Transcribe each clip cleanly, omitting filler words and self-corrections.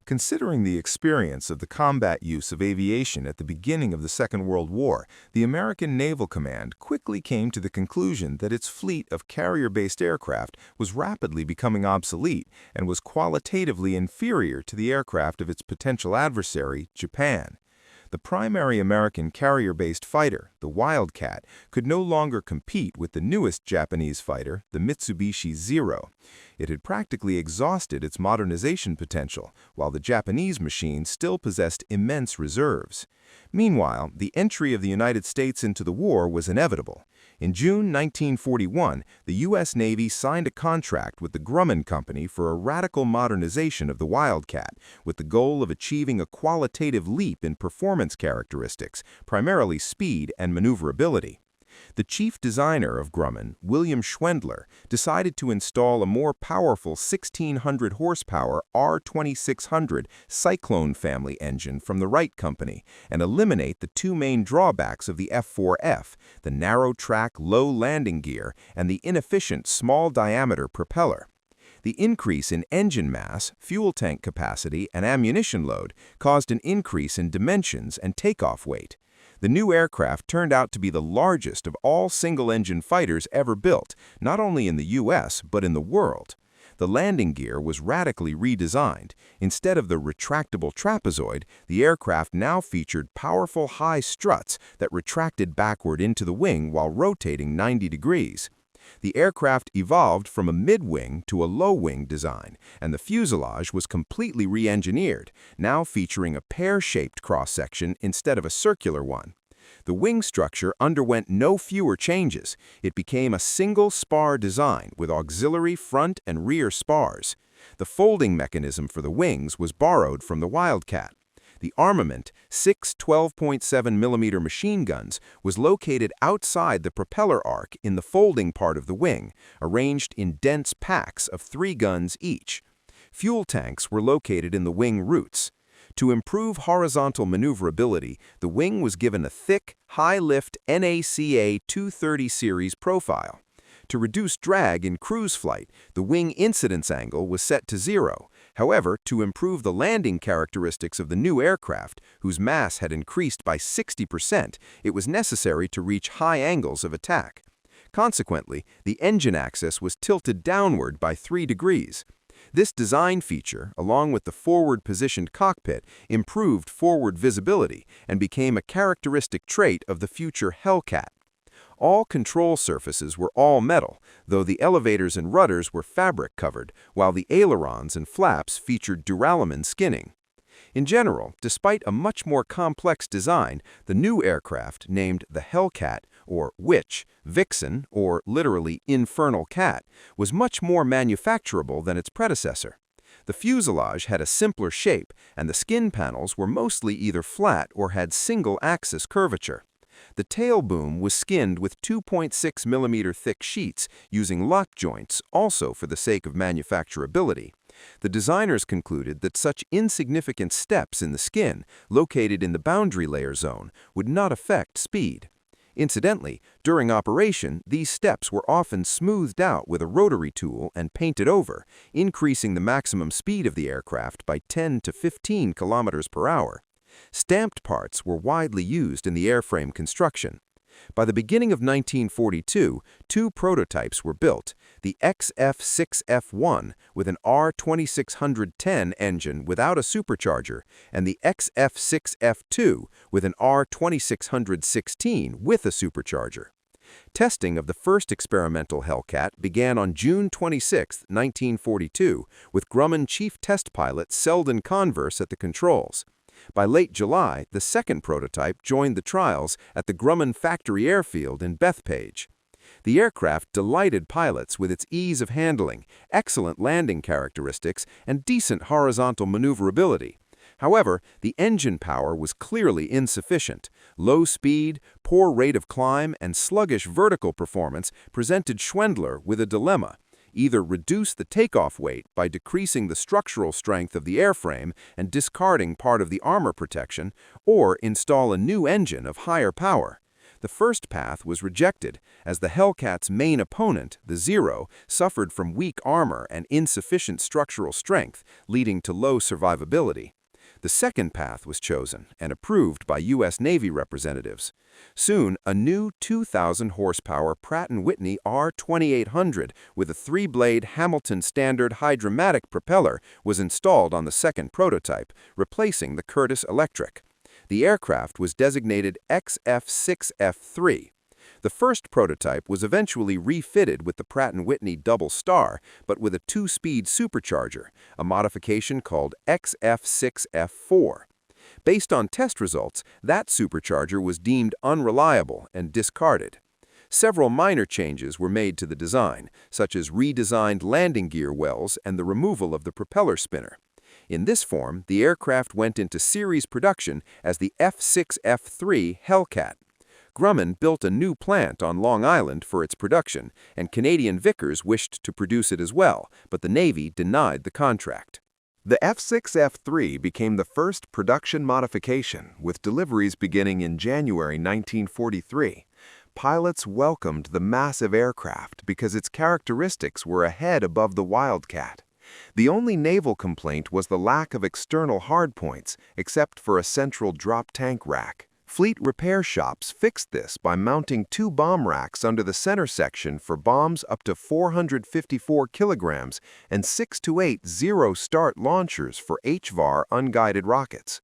Considering the experience of the combat use of aviation at the beginning of the Second World War, the American Naval Command quickly came to the conclusion that its fleet of carrier-based aircraft was rapidly becoming obsolete and was qualitatively inferior to the aircraft of its potential adversary, Japan. The primary American carrier-based fighter, the Wildcat, could no longer compete with the newest Japanese fighter, the Mitsubishi Zero. It had practically exhausted its modernization potential, while the Japanese machine still possessed immense reserves. Meanwhile, the entry of the United States into the war was inevitable. In June 1941, the U.S. Navy signed a contract with the Grumman Company for a radical modernization of the Wildcat, with the goal of achieving a qualitative leap in performance characteristics, primarily speed and maneuverability. The chief designer of Grumman, William Schwendler, decided to install a more powerful 1,600 horsepower R2600 Cyclone family engine from the Wright Company and eliminate the two main drawbacks of the F4F, the narrow-track low landing gear and the inefficient small-diameter propeller. The increase in engine mass, fuel tank capacity, and ammunition load caused an increase in dimensions and takeoff weight. The new aircraft turned out to be the largest of all single-engine fighters ever built, not only in the U.S. but in the world. The landing gear was radically redesigned. Instead of the retractable trapezoid, the aircraft now featured powerful high struts that retracted backward into the wing while rotating 90 degrees. The aircraft evolved from a mid-wing to a low-wing design, and the fuselage was completely re-engineered, now featuring a pear-shaped cross-section instead of a circular one. The wing structure underwent no fewer changes. It became a single spar design with auxiliary front and rear spars. The folding mechanism for the wings was borrowed from the Wildcat. The armament, 6 12.7mm machine guns, was located outside the propeller arc in the folding part of the wing, arranged in dense packs of 3 guns each. Fuel tanks were located in the wing roots. To improve horizontal maneuverability, the wing was given a thick, high-lift NACA 230 series profile. To reduce drag in cruise flight, the wing incidence angle was set to 0. However, to improve the landing characteristics of the new aircraft, whose mass had increased by 60%, it was necessary to reach high angles of attack. Consequently, the engine axis was tilted downward by 3 degrees. This design feature, along with the forward-positioned cockpit, improved forward visibility and became a characteristic trait of the future Hellcat. All control surfaces were all metal, though the elevators and rudders were fabric-covered, while the ailerons and flaps featured duralumin skinning. In general, despite a much more complex design, the new aircraft, named the Hellcat, or Witch, Vixen, or literally Infernal Cat, was much more manufacturable than its predecessor. The fuselage had a simpler shape, and the skin panels were mostly either flat or had single-axis curvature. The tail boom was skinned with 2.6mm thick sheets using lock joints, also for the sake of manufacturability. The designers concluded that such insignificant steps in the skin, located in the boundary layer zone, would not affect speed. Incidentally, during operation, these steps were often smoothed out with a rotary tool and painted over, increasing the maximum speed of the aircraft by 10 to 15 kilometers per hour. Stamped parts were widely used in the airframe construction. By the beginning of 1942, 2 prototypes were built, the XF6F1 with an R2610 engine without a supercharger, and the XF6F2 with an R2616 with a supercharger. Testing of the first experimental Hellcat began on June 26, 1942, with Grumman chief test pilot Selden Converse at the controls. By late July, the second prototype joined the trials at the Grumman factory airfield in Bethpage. The aircraft delighted pilots with its ease of handling, excellent landing characteristics, and decent horizontal maneuverability. However, the engine power was clearly insufficient. Low speed, poor rate of climb, and sluggish vertical performance presented Schwendler with a dilemma: either reduce the takeoff weight by decreasing the structural strength of the airframe and discarding part of the armor protection, or install a new engine of higher power. The first path was rejected, as the Hellcat's main opponent, the Zero, suffered from weak armor and insufficient structural strength, leading to low survivability. The second path was chosen and approved by U.S. Navy representatives. Soon, a new 2,000-horsepower Pratt Whitney R2800 with a 3-blade Hamilton Standard hydromatic propeller was installed on the second prototype, replacing the Curtiss Electric. The aircraft was designated XF6F3. The first prototype was eventually refitted with the Pratt & Whitney Double Star, but with a 2-speed supercharger, a modification called XF6F4. Based on test results, that supercharger was deemed unreliable and discarded. Several minor changes were made to the design, such as redesigned landing gear wells and the removal of the propeller spinner. In this form, the aircraft went into series production as the F6F3 Hellcat. Grumman built a new plant on Long Island for its production, and Canadian Vickers wished to produce it as well, but the Navy denied the contract. The F6F3 became the first production modification, with deliveries beginning in January 1943. Pilots welcomed the massive aircraft because its characteristics were a head above the Wildcat. The only naval complaint was the lack of external hardpoints, except for a central drop tank rack. Fleet repair shops fixed this by mounting 2 bomb racks under the center section for bombs up to 454 kilograms and 6 to 8 zero-start launchers for HVAR unguided rockets.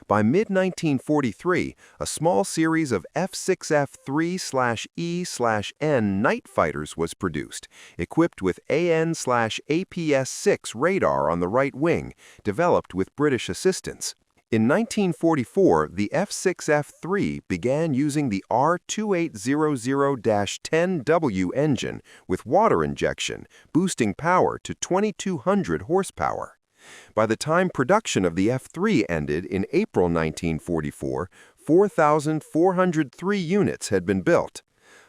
By mid-1943, a small series of F6F3/E/N night fighters was produced, equipped with AN/APS-6 radar on the right wing, developed with British assistance. In 1944, the F6F3 began using the R2800-10W engine with water injection, boosting power to 2,200 horsepower. By the time production of the F3 ended in April 1944, 4,403 units had been built.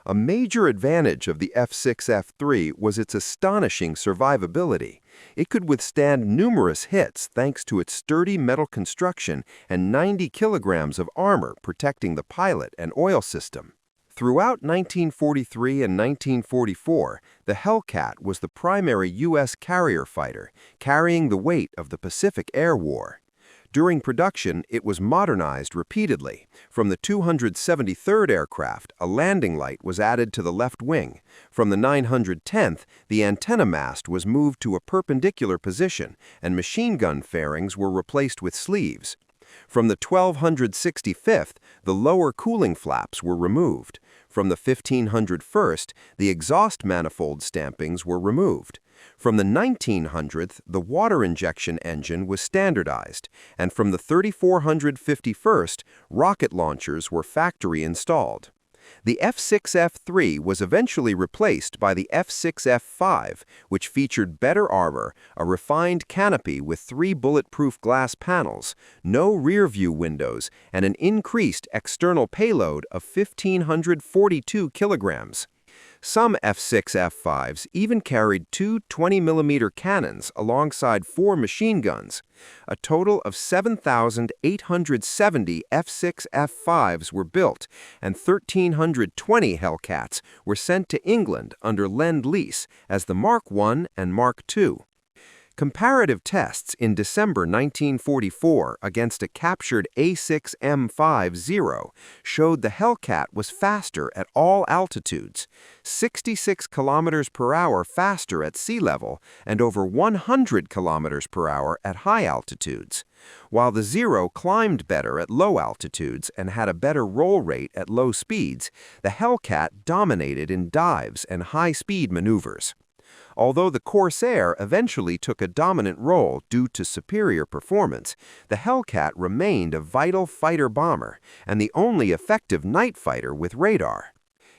A major advantage of the F6F3 was its astonishing survivability. It could withstand numerous hits thanks to its sturdy metal construction and 90 kilograms of armor protecting the pilot and oil system. Throughout 1943 and 1944, the Hellcat was the primary U.S. carrier fighter, carrying the weight of the Pacific Air War. During production, it was modernized repeatedly. From the 273rd aircraft, a landing light was added to the left wing. From the 910th, the antenna mast was moved to a perpendicular position, and machine gun fairings were replaced with sleeves. From the 1265th, the lower cooling flaps were removed. From the 1501st, the exhaust manifold stampings were removed. From the 1900th, the water injection engine was standardized, and from the 3451st, rocket launchers were factory installed. The F6F3 was eventually replaced by the F6F5, which featured better armor, a refined canopy with 3 bulletproof glass panels, no rear-view windows, and an increased external payload of 1,542 kilograms. Some F6F5s even carried 2 20mm cannons alongside 4 machine guns. A total of 7,870 F6F5s were built, and 1,320 Hellcats were sent to England under Lend-Lease as the Mark I and Mark II. Comparative tests in December 1944 against a captured A6M5 Zero showed the Hellcat was faster at all altitudes, 66 km per hour faster at sea level and over 100 km per hour at high altitudes. While the Zero climbed better at low altitudes and had a better roll rate at low speeds, the Hellcat dominated in dives and high-speed maneuvers. Although the Corsair eventually took a dominant role due to superior performance, the Hellcat remained a vital fighter-bomber and the only effective night fighter with radar.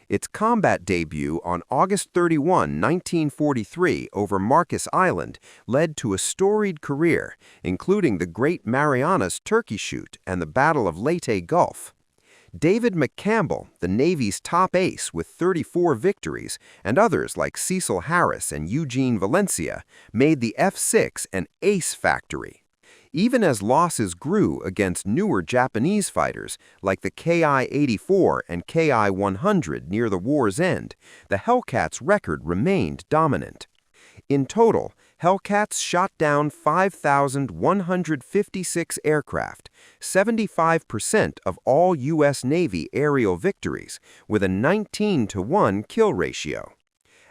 Its combat debut on August 31, 1943 over Marcus Island led to a storied career, including the Great Marianas Turkey Shoot and the Battle of Leyte Gulf. David McCampbell, the Navy's top ace with 34 victories, and others like Cecil Harris and Eugene Valencia, made the F6 an ace factory. Even as losses grew against newer Japanese fighters like the Ki-84 and Ki-100 near the war's end, the Hellcats' record remained dominant. In total, Hellcats shot down 5,156 aircraft, 75% of all U.S. Navy aerial victories, with a 19-to-1 kill ratio.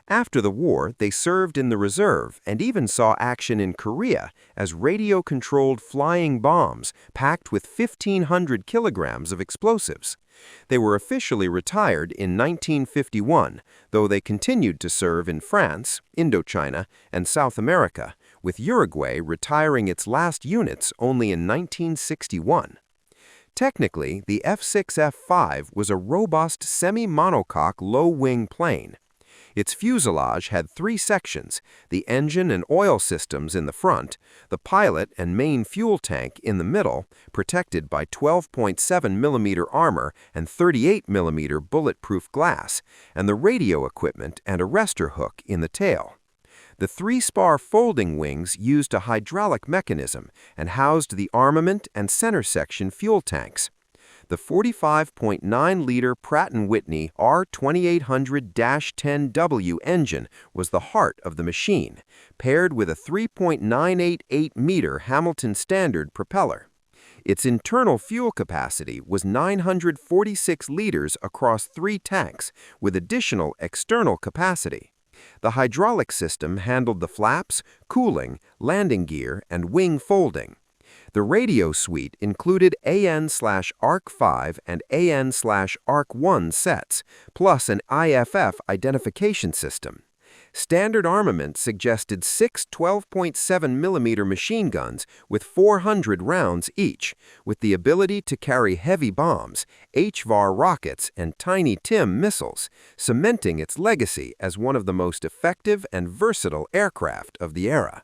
After the war, they served in the reserve and even saw action in Korea as radio-controlled flying bombs packed with 1,500 kilograms of explosives. They were officially retired in 1951, though they continued to serve in France, Indochina, and South America, with Uruguay retiring its last units only in 1961. Technically, the F6F-5 was a robust semi-monocoque low-wing plane. Its fuselage had three sections, the engine and oil systems in the front, the pilot and main fuel tank in the middle, protected by 12.7mm armor and 38mm bulletproof glass, and the radio equipment and arrestor hook in the tail. The three-spar folding wings used a hydraulic mechanism and housed the armament and center section fuel tanks. The 45.9-liter Pratt Whitney R2800-10W engine was the heart of the machine, paired with a 3.988-meter Hamilton Standard propeller. Its internal fuel capacity was 946 liters across 3 tanks, with additional external capacity. The hydraulic system handled the flaps, cooling, landing gear, and wing folding. The radio suite included AN/ARC-5 and AN/ARC-1 sets, plus an IFF identification system. Standard armament suggested 6 12.7mm machine guns with 400 rounds each, with the ability to carry heavy bombs, HVAR rockets, and Tiny Tim missiles, cementing its legacy as one of the most effective and versatile aircraft of the era.